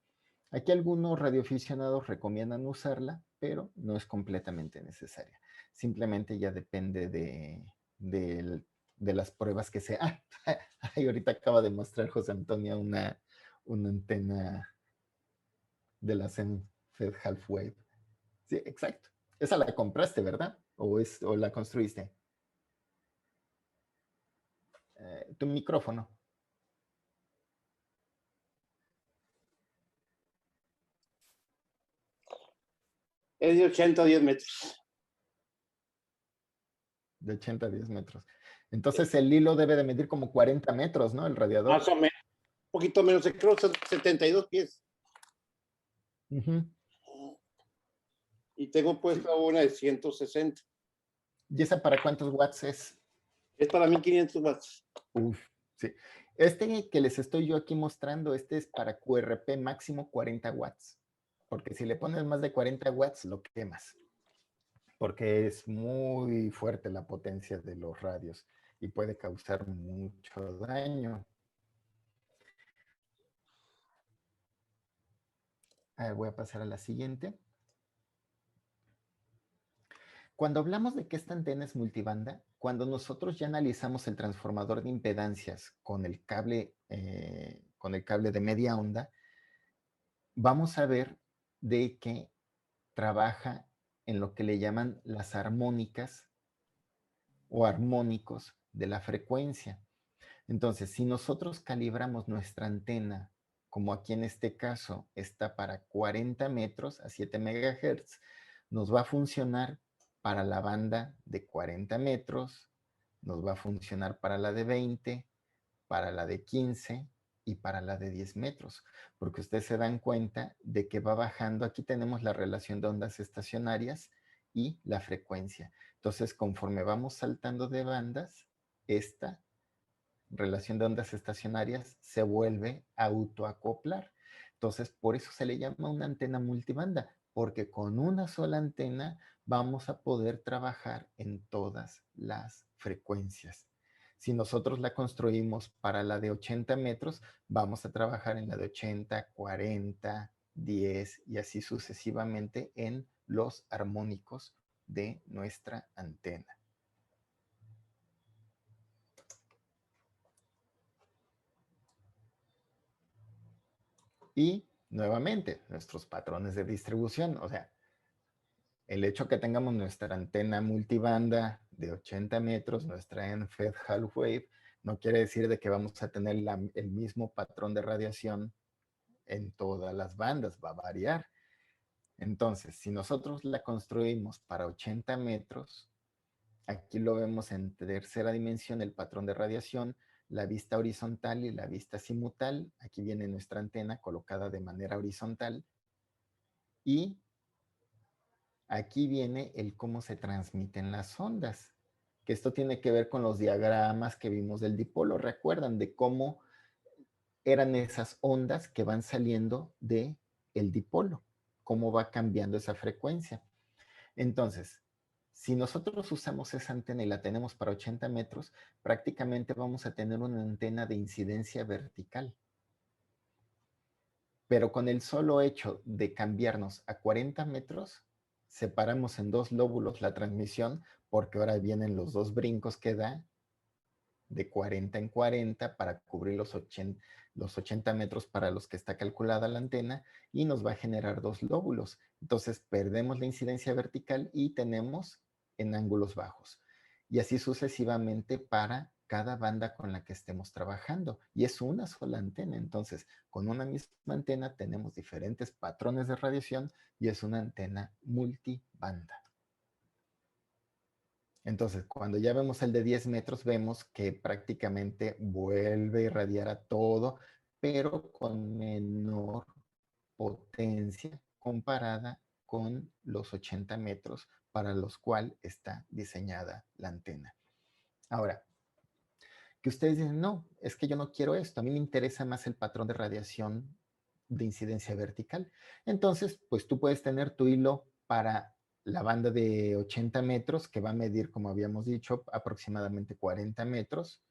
Aquí algunos radioaficionados recomiendan usarla, pero no es completamente necesaria. Simplemente ya depende de las pruebas que se... ahorita acaba de mostrar José Antonio una antena de la Zenfed Half Wave. Sí, exacto. Esa la compraste, ¿verdad? ¿O la construiste? Tu micrófono. Es de 80 a 10 metros. De 80 a 10 metros. Entonces el hilo debe de medir como 40 metros, ¿no? El radiador. Más o menos. Un poquito menos, creo que 72 pies. Uh-huh. Y tengo puesta una de 160. ¿Y esa para cuántos watts es? Es para 1500 watts. Uf, sí. Este que les estoy yo aquí mostrando, este es para QRP máximo 40 watts. Porque si le pones más de 40 watts, lo quemas. Porque es muy fuerte la potencia de los radios y puede causar mucho daño. A ver, voy a pasar a la siguiente. Cuando hablamos de que esta antena es multibanda, cuando nosotros ya analizamos el transformador de impedancias con el cable de media onda, vamos a ver de que trabaja en lo que le llaman las armónicas o armónicos de la frecuencia. Entonces, si nosotros calibramos nuestra antena, como aquí en este caso está para 40 metros a 7 MHz, nos va a funcionar para la banda de 40 metros, nos va a funcionar para la de 20, para la de 15 y para la de 10 metros, porque ustedes se dan cuenta de que va bajando. Aquí tenemos la relación de ondas estacionarias y la frecuencia. Entonces, conforme vamos saltando de bandas, esta relación de ondas estacionarias se vuelve a autoacoplar. Entonces, por eso se le llama una antena multibanda, porque con una sola antena vamos a poder trabajar en todas las frecuencias. Si nosotros la construimos para la de 80 metros, vamos a trabajar en la de 80, 40, 10 y así sucesivamente en los armónicos de nuestra antena. Y nuevamente, nuestros patrones de distribución, o sea, el hecho que tengamos nuestra antena multibanda de 80 metros, nuestra ENFED half wave, no quiere decir de que vamos a tener el mismo patrón de radiación en todas las bandas, va a variar. Entonces, si nosotros la construimos para 80 metros, aquí lo vemos en tercera dimensión, el patrón de radiación, la vista horizontal y la vista zimutal. Aquí viene nuestra antena colocada de manera horizontal. Y aquí viene el cómo se transmiten las ondas, que esto tiene que ver con los diagramas que vimos del dipolo. ¿Recuerdan de cómo eran esas ondas que van saliendo del dipolo? ¿Cómo va cambiando esa frecuencia? Entonces, si nosotros usamos esa antena y la tenemos para 80 metros, prácticamente vamos a tener una antena de incidencia vertical. Pero con el solo hecho de cambiarnos a 40 metros, separamos en dos lóbulos la transmisión, porque ahora vienen los dos brincos que da de 40 en 40 para cubrir los 80 metros para los que está calculada la antena, y nos va a generar dos lóbulos. Entonces perdemos la incidencia vertical y tenemos en ángulos bajos. Y así sucesivamente para cada banda con la que estemos trabajando. Y es una sola antena. Entonces, con una misma antena tenemos diferentes patrones de radiación y es una antena multibanda. Entonces, cuando ya vemos el de 10 metros, vemos que prácticamente vuelve a irradiar a todo, pero con menor potencia comparada con los 80 metros para los cuales está diseñada la antena. Ahora, que ustedes dicen, no, es que yo no quiero esto, a mí me interesa más el patrón de radiación de incidencia vertical. Entonces, pues tú puedes tener tu hilo para la banda de 80 metros, que va a medir, como habíamos dicho, aproximadamente 40 metros,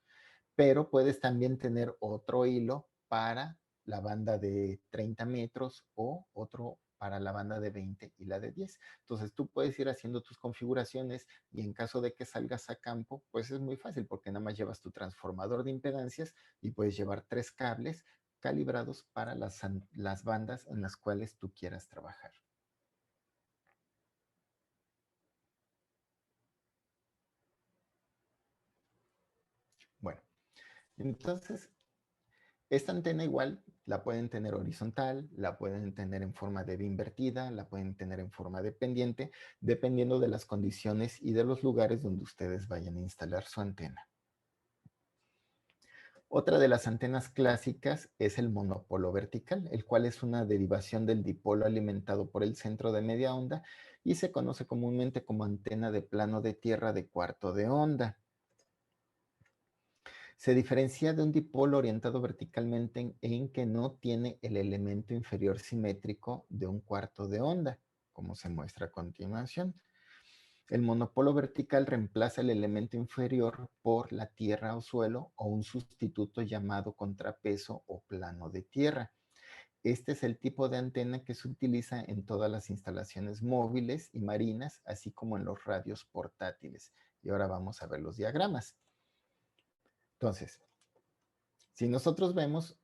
pero puedes también tener otro hilo para la banda de 30 metros o otro para la banda de 20 y la de 10. Entonces tú puedes ir haciendo tus configuraciones y en caso de que salgas a campo, pues es muy fácil porque nada más llevas tu transformador de impedancias y puedes llevar 3 cables, calibrados para las bandas en las cuales tú quieras trabajar. Bueno, entonces, esta antena igual la pueden tener horizontal, la pueden tener en forma de V invertida, la pueden tener en forma de pendiente, dependiendo de las condiciones y de los lugares donde ustedes vayan a instalar su antena. Otra de las antenas clásicas es el monopolo vertical, el cual es una derivación del dipolo alimentado por el centro de media onda y se conoce comúnmente como antena de plano de tierra de cuarto de onda. Se diferencia de un dipolo orientado verticalmente en que no tiene el elemento inferior simétrico de un cuarto de onda, como se muestra a continuación. El monopolo vertical reemplaza el elemento inferior por la tierra o suelo o un sustituto llamado contrapeso o plano de tierra. Este es el tipo de antena que se utiliza en todas las instalaciones móviles y marinas, así como en los radios portátiles. Y ahora vamos a ver los diagramas. Entonces, si nosotros vemos,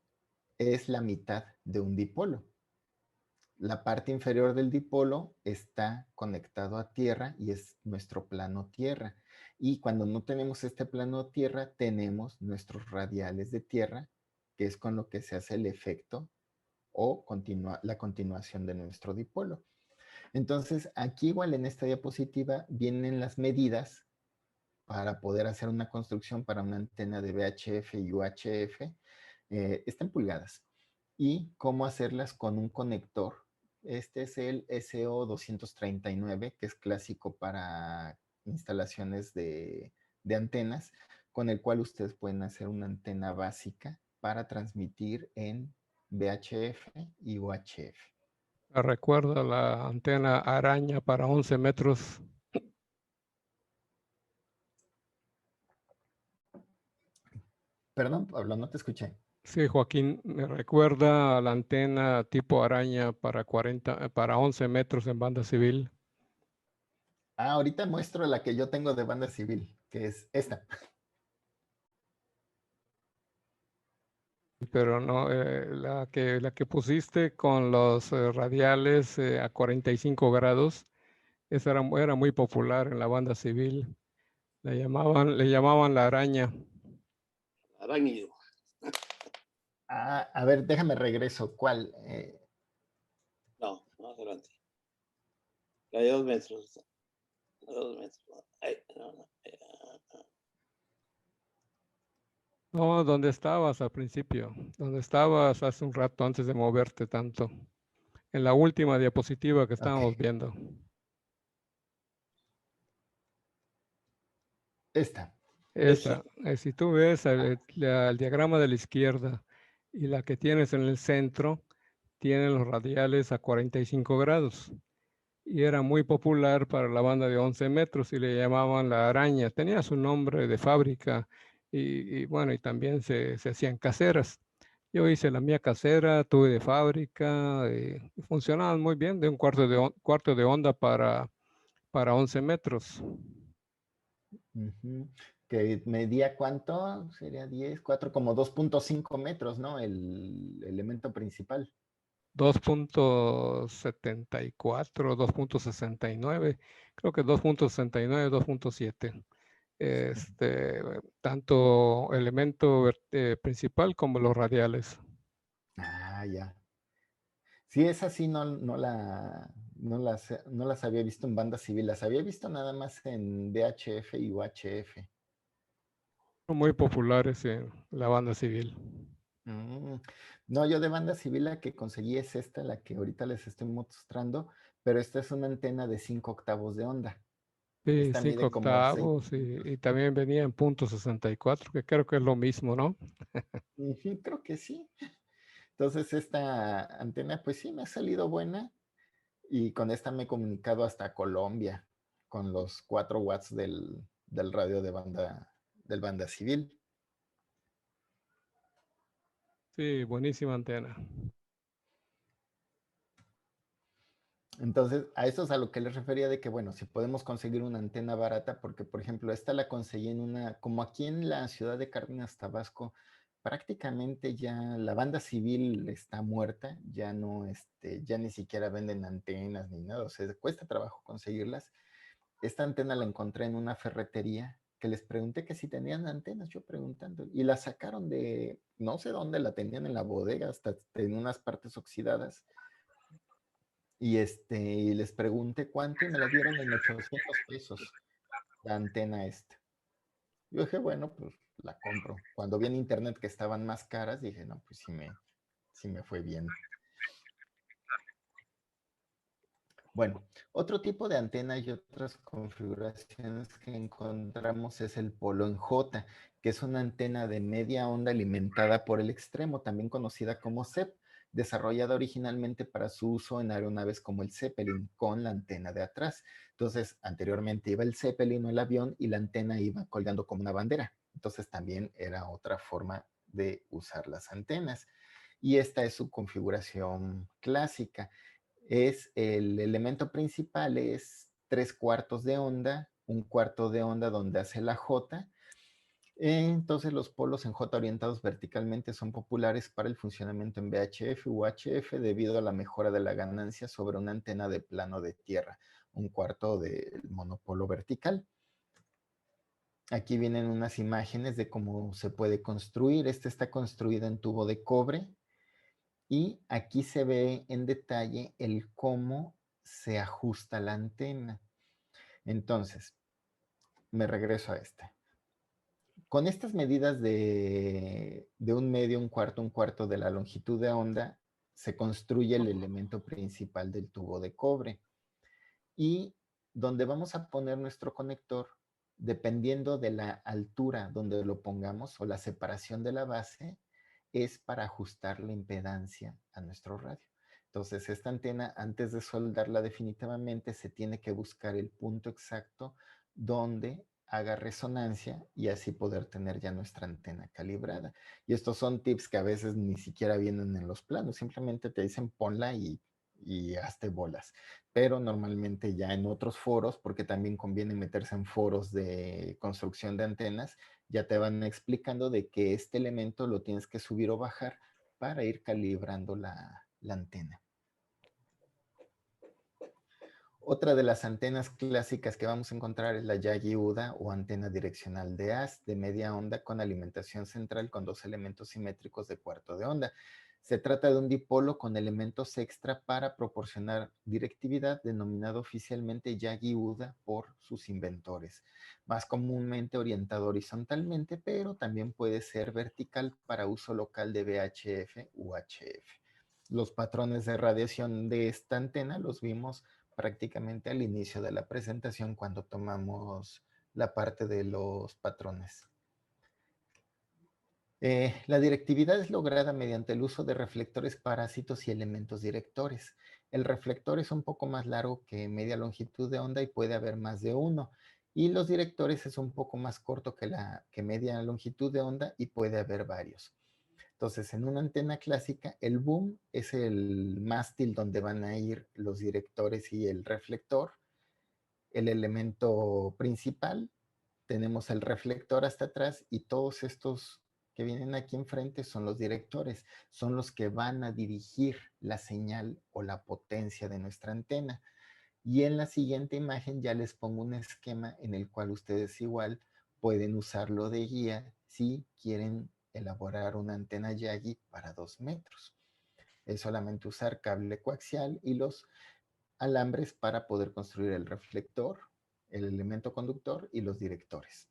es la mitad de un dipolo. La parte inferior del dipolo está conectado a tierra y es nuestro plano tierra. Y cuando no tenemos este plano tierra, tenemos nuestros radiales de tierra, que es con lo que se hace el efecto o la continuación de nuestro dipolo. Entonces, aquí igual en esta diapositiva vienen las medidas para poder hacer una construcción para una antena de VHF y UHF. Está en pulgadas. Y cómo hacerlas con un conector. Este es el SO239, que es clásico para instalaciones de antenas, con el cual ustedes pueden hacer una antena básica para transmitir en VHF y UHF. Recuerda la antena araña para 11 metros. Perdón, Pablo, no te escuché. Sí, Joaquín, me recuerda a la antena tipo araña para 11 metros en banda civil. Ahorita muestro la que yo tengo de banda civil, que es esta. Pero no, la que pusiste con los radiales a 45 grados, esa era muy popular en la banda civil. Le llamaban la araña. Arácnido. A ver, déjame regreso. ¿Cuál? No, más adelante. La de 2 metros. La de 2 metros. Ay, no. No, ¿dónde estabas al principio? ¿Dónde estabas hace un rato antes de moverte tanto? En la última diapositiva que estábamos viendo. Esta. Esa, si tú ves el diagrama de la izquierda y la que tienes en el centro, tienen los radiales a 45 grados. Y era muy popular para la banda de 11 metros y le llamaban la araña. Tenía su nombre de fábrica y bueno, y también se hacían caseras. Yo hice la mía casera, tuve de fábrica, y funcionaban muy bien, de un cuarto de onda para 11 metros. Que medía ¿cuánto? Sería 10, 4, como 2.5 metros, ¿no? El elemento principal. 2.74, 2.69, creo que 2.69, 2.7. Tanto elemento principal como los radiales. Ya. Sí, esas sí no las había visto en banda civil, las había visto nada más en VHF y UHF. Son muy populares en la banda civil. No, yo de banda civil la que conseguí es esta, la que ahorita les estoy mostrando, pero esta es una antena de 5 octavos de onda. Sí, Esta 5 mide como 6. octavos y también venía en .64, que creo que es lo mismo, ¿no? Creo que sí. Entonces esta antena pues sí me ha salido buena y con esta me he comunicado hasta Colombia con los 4 watts del radio del banda civil. Sí, buenísima antena. Entonces, a eso es a lo que les refería de que, bueno, si podemos conseguir una antena barata, porque, por ejemplo, esta la conseguí como aquí en la ciudad de Cárdenas, Tabasco, prácticamente ya la banda civil está muerta, ya no, ya ni siquiera venden antenas ni nada, o sea, cuesta trabajo conseguirlas. Esta antena la encontré en una ferretería que les pregunté que si tenían antenas, yo preguntando, y la sacaron de, no sé dónde la tenían en la bodega, hasta en unas partes oxidadas, y les pregunté cuánto y me la dieron en 800 pesos la antena esta. Yo dije, bueno, pues la compro. Cuando vi en internet que estaban más caras, dije, no, pues sí me fue bien. Bueno, otro tipo de antena y otras configuraciones que encontramos es el polo en J, que es una antena de media onda alimentada por el extremo, también conocida como CEP, desarrollada originalmente para su uso en aeronaves como el Zeppelin, con la antena de atrás. Entonces, anteriormente iba el Zeppelin o el avión y la antena iba colgando como una bandera. Entonces, también era otra forma de usar las antenas. Y esta es su configuración clásica. Es el elemento principal, es 3/4 de onda, 1/4 de onda donde hace la J. Entonces los polos en J orientados verticalmente son populares para el funcionamiento en VHF u HF debido a la mejora de la ganancia sobre una antena de plano de tierra, 1/4 del monopolo vertical. Aquí vienen unas imágenes de cómo se puede construir. Este está construido en tubo de cobre. Y aquí se ve en detalle el cómo se ajusta la antena. Entonces, me regreso a esta. Con estas medidas de 1/2, 1/4 de la longitud de onda, se construye el elemento principal del tubo de cobre. Y donde vamos a poner nuestro conector, dependiendo de la altura donde lo pongamos o la separación de la base, es para ajustar la impedancia a nuestro radio. Entonces, esta antena, antes de soldarla definitivamente, se tiene que buscar el punto exacto donde haga resonancia y así poder tener ya nuestra antena calibrada. Y estos son tips que a veces ni siquiera vienen en los planos, simplemente te dicen ponla y hazte bolas. Pero normalmente ya en otros foros, porque también conviene meterse en foros de construcción de antenas, ya te van explicando de que este elemento lo tienes que subir o bajar para ir calibrando la antena. Otra de las antenas clásicas que vamos a encontrar es la Yagi-Uda o antena direccional de haz de media onda con alimentación central con 2 elementos simétricos de cuarto de onda. Se trata de un dipolo con elementos extra para proporcionar directividad, denominado oficialmente Yagi-Uda por sus inventores. Más comúnmente orientado horizontalmente, pero también puede ser vertical para uso local de VHF u HF. Los patrones de radiación de esta antena los vimos prácticamente al inicio de la presentación cuando tomamos la parte de los patrones. La directividad es lograda mediante el uso de reflectores parásitos y elementos directores. El reflector es un poco más largo que media longitud de onda y puede haber más de uno. Y los directores es un poco más corto que media longitud de onda y puede haber varios. Entonces, en una antena clásica, el boom es el mástil donde van a ir los directores y el reflector. El elemento principal, tenemos el reflector hasta atrás y todos estos que vienen aquí enfrente son los directores, son los que van a dirigir la señal o la potencia de nuestra antena. Y en la siguiente imagen ya les pongo un esquema en el cual ustedes igual pueden usarlo de guía si quieren elaborar una antena Yagi para 2 metros. Es solamente usar cable coaxial y los alambres para poder construir el reflector, el elemento conductor y los directores.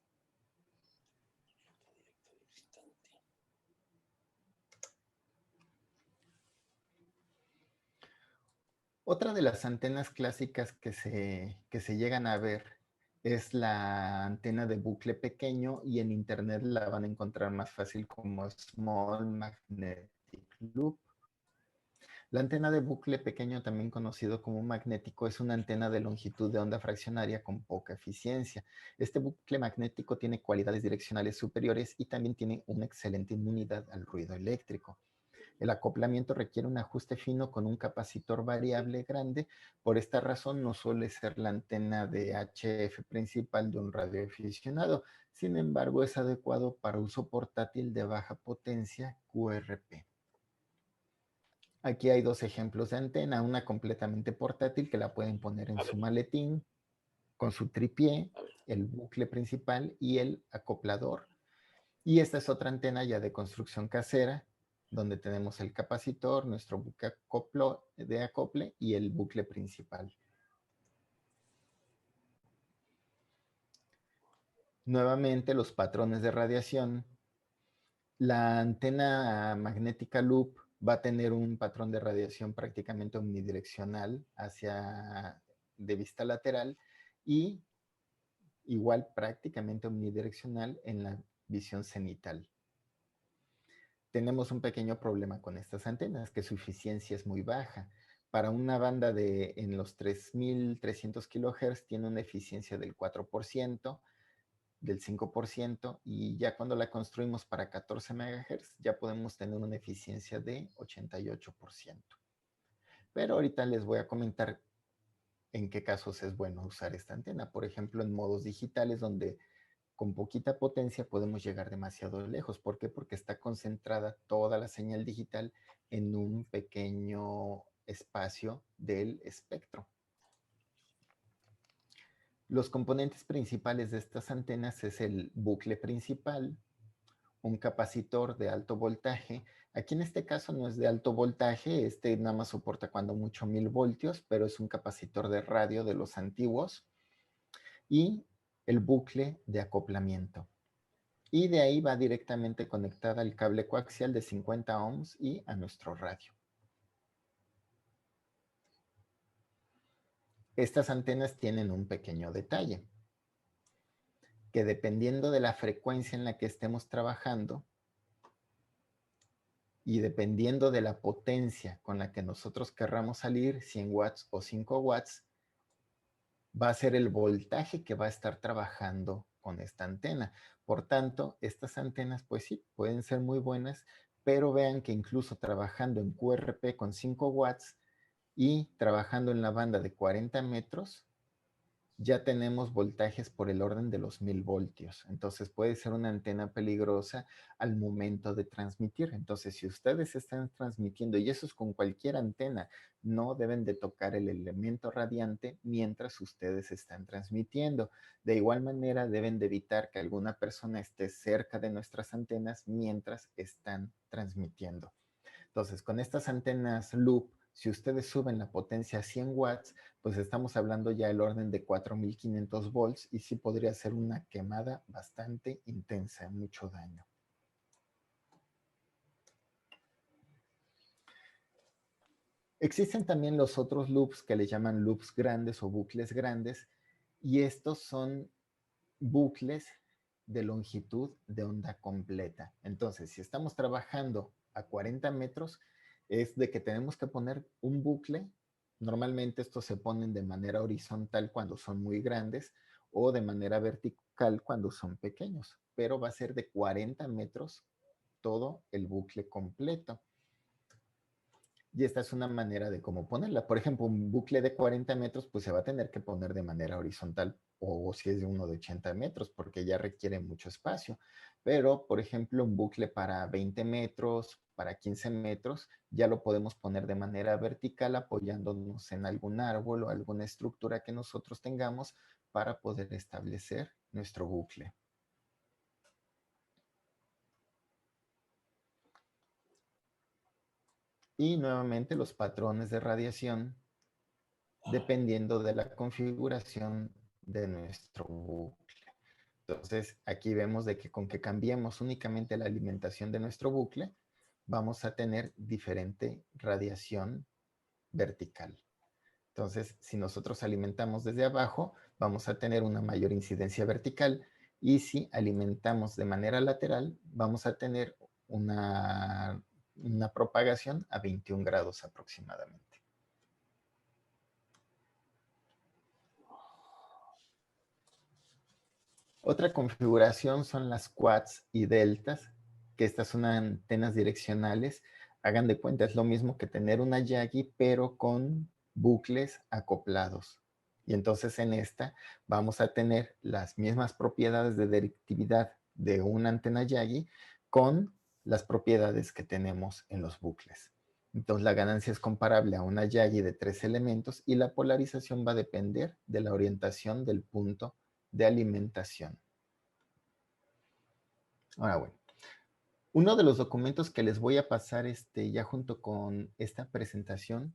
Otra de las antenas clásicas que se llegan a ver es la antena de bucle pequeño y en internet la van a encontrar más fácil como Small Magnetic Loop. La antena de bucle pequeño, también conocido como magnético, es una antena de longitud de onda fraccionaria con poca eficiencia. Este bucle magnético tiene cualidades direccionales superiores y también tiene una excelente inmunidad al ruido eléctrico. El acoplamiento requiere un ajuste fino con un capacitor variable grande. Por esta razón no suele ser la antena de HF principal de un radioaficionado. Sin embargo, es adecuado para uso portátil de baja potencia QRP. Aquí hay dos ejemplos de antena, una completamente portátil que la pueden poner en su maletín con su tripié, el bucle principal y el acoplador. Y esta es otra antena ya de construcción casera, donde tenemos el capacitor, nuestro bucle de acople y el bucle principal. Nuevamente, los patrones de radiación. La antena magnética loop va a tener un patrón de radiación prácticamente omnidireccional de vista lateral y igual prácticamente omnidireccional en la visión cenital. Tenemos un pequeño problema con estas antenas, que su eficiencia es muy baja. Para una banda en los 3300 kHz tiene una eficiencia del 4%, del 5%, y ya cuando la construimos para 14 MHz ya podemos tener una eficiencia de 88%. Pero ahorita les voy a comentar en qué casos es bueno usar esta antena. Por ejemplo, en modos digitales donde con poquita potencia podemos llegar demasiado lejos. ¿Por qué? Porque está concentrada toda la señal digital en un pequeño espacio del espectro. Los componentes principales de estas antenas es el bucle principal, un capacitor de alto voltaje. Aquí en este caso no es de alto voltaje, este nada más soporta cuando mucho 1000 voltios, pero es un capacitor de radio de los antiguos. Y el bucle de acoplamiento. Y de ahí va directamente conectada al cable coaxial de 50 ohms y a nuestro radio. Estas antenas tienen un pequeño detalle, que dependiendo de la frecuencia en la que estemos trabajando y dependiendo de la potencia con la que nosotros querramos salir, 100 watts o 5 watts, va a ser el voltaje que va a estar trabajando con esta antena. Por tanto, estas antenas, pues sí, pueden ser muy buenas, pero vean que incluso trabajando en QRP con 5 watts y trabajando en la banda de 40 metros, ya tenemos voltajes por el orden de los 1000 voltios. Entonces puede ser una antena peligrosa al momento de transmitir. Entonces, si ustedes están transmitiendo, y eso es con cualquier antena, no deben de tocar el elemento radiante mientras ustedes están transmitiendo. De igual manera, deben de evitar que alguna persona esté cerca de nuestras antenas mientras están transmitiendo. Entonces, con estas antenas loop, si ustedes suben la potencia a 100 watts, pues estamos hablando ya del orden de 4500 volts y sí podría ser una quemada bastante intensa, mucho daño. Existen también los otros loops que le llaman loops grandes o bucles grandes, y estos son bucles de longitud de onda completa. Entonces, si estamos trabajando a 40 metros, es de que tenemos que poner un bucle. Normalmente estos se ponen de manera horizontal cuando son muy grandes o de manera vertical cuando son pequeños, pero va a ser de 40 metros todo el bucle completo. Y esta es una manera de cómo ponerla. Por ejemplo, un bucle de 40 metros, pues se va a tener que poner de manera horizontal, o si es de uno de 80 metros, porque ya requiere mucho espacio. Pero, por ejemplo, un bucle para 20 metros, para 15 metros, ya lo podemos poner de manera vertical apoyándonos en algún árbol o alguna estructura que nosotros tengamos para poder establecer nuestro bucle. Y nuevamente los patrones de radiación dependiendo de la configuración de nuestro bucle. Entonces, aquí vemos de que con que cambiemos únicamente la alimentación de nuestro bucle, vamos a tener diferente radiación vertical. Entonces, si nosotros alimentamos desde abajo, vamos a tener una mayor incidencia vertical, y si alimentamos de manera lateral, vamos a tener una propagación a 21 grados aproximadamente. Otra configuración son las quads y deltas, que estas son antenas direccionales. Hagan de cuenta, es lo mismo que tener una Yagi, pero con bucles acoplados. Y entonces en esta vamos a tener las mismas propiedades de directividad de una antena Yagi con las propiedades que tenemos en los bucles. Entonces la ganancia es comparable a una Yagi de 3 elementos y la polarización va a depender de la orientación del punto de alimentación. Ahora bueno, uno de los documentos que les voy a pasar ya junto con esta presentación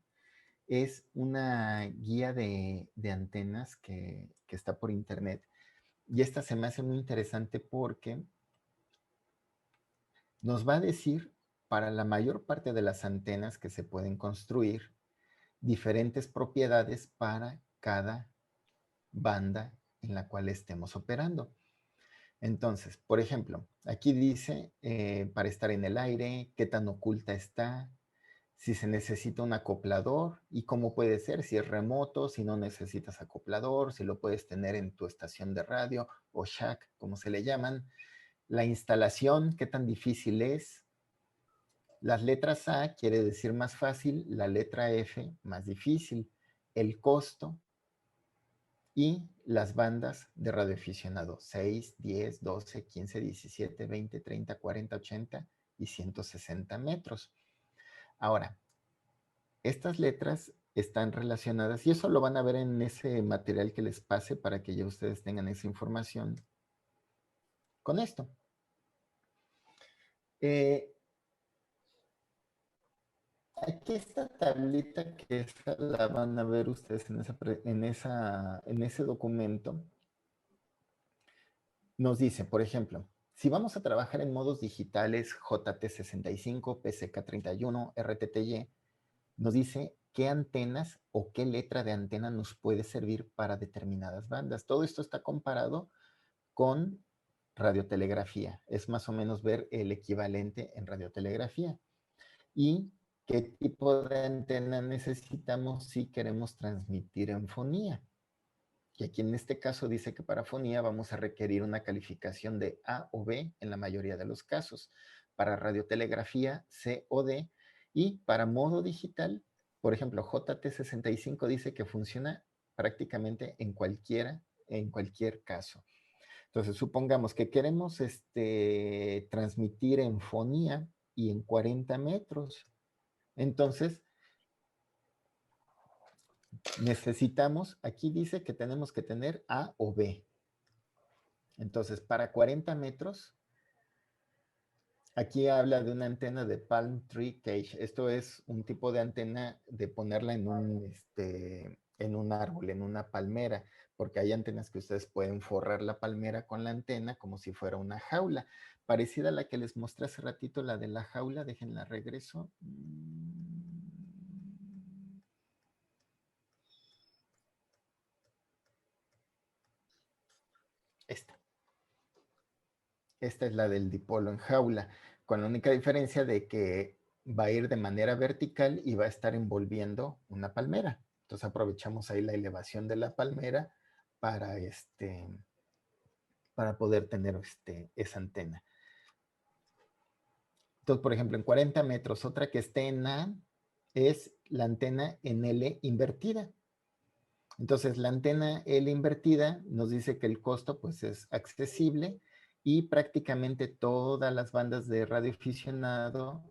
es una guía de antenas que está por internet. Y esta se me hace muy interesante porque nos va a decir para la mayor parte de las antenas que se pueden construir diferentes propiedades para cada banda en la cual estemos operando. Entonces, por ejemplo, aquí dice para estar en el aire, qué tan oculta está, si se necesita un acoplador y cómo puede ser, si es remoto, si no necesitas acoplador, si lo puedes tener en tu estación de radio o shack, como se le llaman. La instalación, qué tan difícil es. Las letras A quiere decir más fácil, la letra F más difícil. El costo y las bandas de radioaficionado 6, 10, 12, 15, 17, 20, 30, 40, 80 y 160 metros. Ahora, estas letras están relacionadas y eso lo van a ver en ese material que les pase para que ya ustedes tengan esa información con esto. Aquí esta tablita que esa la van a ver ustedes en ese documento. Nos dice, por ejemplo, si vamos a trabajar en modos digitales JT65, PCK31, RTTY, nos dice qué antenas o qué letra de antena nos puede servir para determinadas bandas. Todo esto está comparado con radiotelegrafía. Es más o menos ver el equivalente en radiotelegrafía. Y qué tipo de antena necesitamos si queremos transmitir en fonía. Y aquí en este caso dice que para fonía vamos a requerir una calificación de A o B en la mayoría de los casos. Para radiotelegrafía, C o D. Y para modo digital, por ejemplo, JT65 dice que funciona prácticamente en cualquier caso. Entonces, supongamos que queremos transmitir en fonía y en 40 metros. Entonces, necesitamos, aquí dice que tenemos que tener A o B. Entonces, para 40 metros, aquí habla de una antena de Palm Tree Cage. Esto es un tipo de antena de ponerla en un árbol, en una palmera, porque hay antenas que ustedes pueden forrar la palmera con la antena como si fuera una jaula, parecida a la que les mostré hace ratito, la de la jaula. Déjenla regreso. Esta es la del dipolo en jaula, con la única diferencia de que va a ir de manera vertical y va a estar envolviendo una palmera. Entonces aprovechamos ahí la elevación de la palmera para, para poder tener esa antena. Entonces, por ejemplo, en 40 metros, otra que esté en A es la antena en L invertida. Entonces, la antena L invertida nos dice que el costo pues es accesible y prácticamente todas las bandas de radioaficionado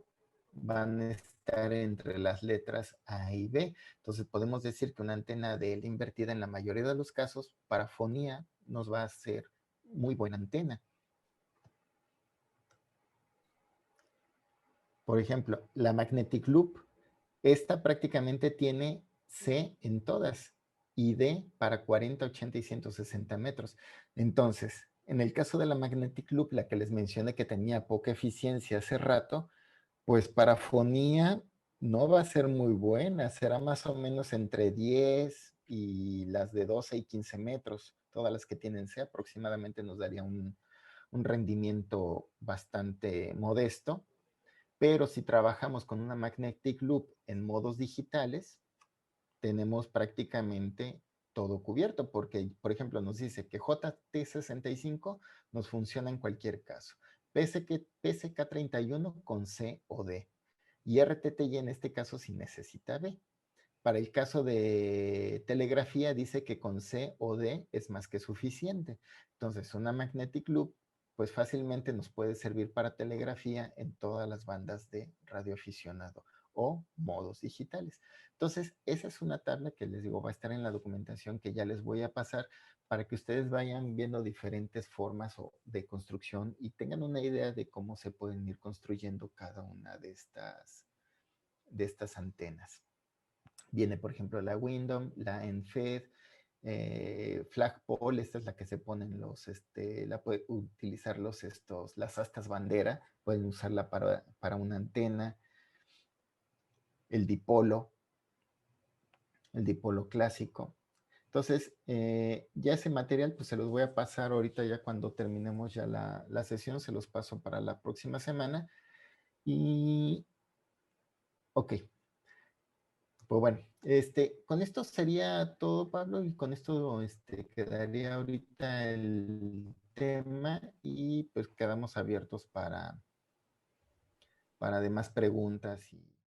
van a estar entre las letras A y B. Entonces, podemos decir que una antena de L invertida en la mayoría de los casos para fonía nos va a ser muy buena antena. Por ejemplo, la Magnetic Loop, esta prácticamente tiene C en todas y D para 40, 80 y 160 metros. Entonces, en el caso de la Magnetic Loop, la que les mencioné que tenía poca eficiencia hace rato, pues para fonía no va a ser muy buena, será más o menos entre 10 y las de 12 y 15 metros. Todas las que tienen C aproximadamente nos daría un rendimiento bastante modesto. Pero si trabajamos con una Magnetic Loop en modos digitales, tenemos prácticamente todo cubierto, porque, por ejemplo, nos dice que JT65 nos funciona en cualquier caso. PSK31 con C o D. Y RTTI en este caso sí necesita B. Para el caso de telegrafía dice que con C o D es más que suficiente. Entonces, una magnetic loop pues fácilmente nos puede servir para telegrafía en todas las bandas de radioaficionado o modos digitales. Entonces, esa es una tabla que les digo va a estar en la documentación que ya les voy a pasar para que ustedes vayan viendo diferentes formas de construcción y tengan una idea de cómo se pueden ir construyendo cada una de estas antenas. Viene, por ejemplo, la Windom, la Enfed, Flagpole, esta es la que se ponen la puede utilizar las astas bandera, pueden usarla para una antena, el dipolo clásico. Entonces, ya ese material, pues se los voy a pasar ahorita ya cuando terminemos ya la sesión, se los paso para la próxima semana. Y, ok, pues bueno, con esto sería todo, Pablo, y con esto quedaría ahorita el tema y pues quedamos abiertos para demás preguntas y